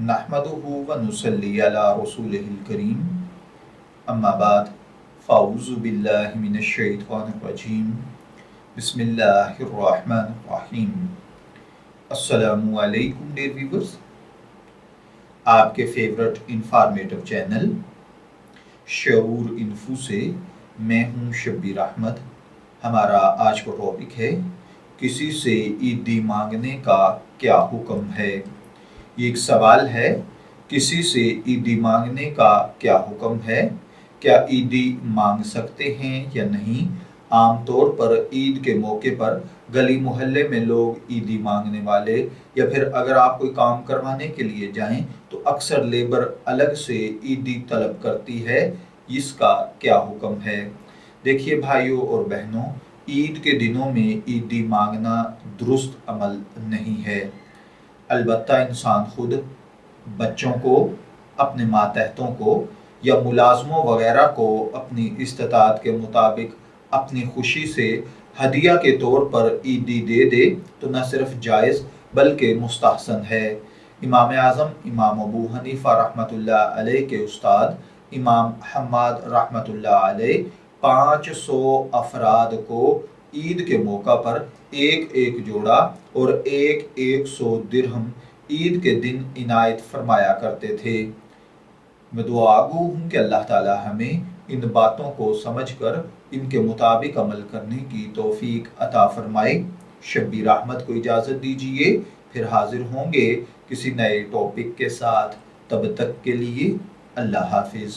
नहमदुहु व नुसल्ली अला रसूलिहिल करीम अम्मा बाद फ़ाऊज़ु बिल्लाहि मिनश शैतानिर रजीम बिस्मिल्लाहिर रहमानिर रहीम। अस्सलामु अलैकुम डियर व्यूअर्स, आपके फेवरेट इंफॉर्मेटिव चैनल शऊर इन्फो से मैं हूँ शब्बीर अहमद। हमारा आज का टॉपिक है किसी से ईदी मांगने का क्या हुक्म है। ये एक सवाल है, किसी से ईदी मांगने का क्या हुक्म है, क्या ईदी मांग सकते हैं या नहीं। आमतौर पर ईद के मौके पर गली मोहल्ले में लोग ईदी मांगने वाले या फिर अगर आप कोई काम करवाने के लिए जाएं तो अक्सर लेबर अलग से ईदी तलब करती है। इसका क्या हुक्म है। देखिए भाइयों और बहनों, ईद के दिनों में ईदी मांगना दुरुस्त अमल नहीं है। अलबत्ता इंसान खुद बच्चों को, अपने मातहतों को या मुलाजमों वगैरह को अपनी इस्तात के मुताबिक अपनी खुशी से हदिया के तौर पर ईदी दे दे तो न सिर्फ जायज़ बल्कि मुस्तहसन है। इमाम आज़म इमाम अबू हनीफा रहमतुल्लाह अलैह के उस्ताद इमाम हम्माद रहमतुल्लाह अलैह 500 अफराद को ईद के मौका पर एक एक जोड़ा और एक 100 दिरहम ईद के दिन इनायत फरमाया करते थे। मैं दुआ गो हूँ कि अल्लाह ताला हमें इन बातों को समझकर इनके मुताबिक अमल करने की तौफीक अता फरमाए। शब्बीर अहमद को इजाज़त दीजिए, फिर हाजिर होंगे किसी नए टॉपिक के साथ। तब तक के लिए अल्लाह हाफिज़।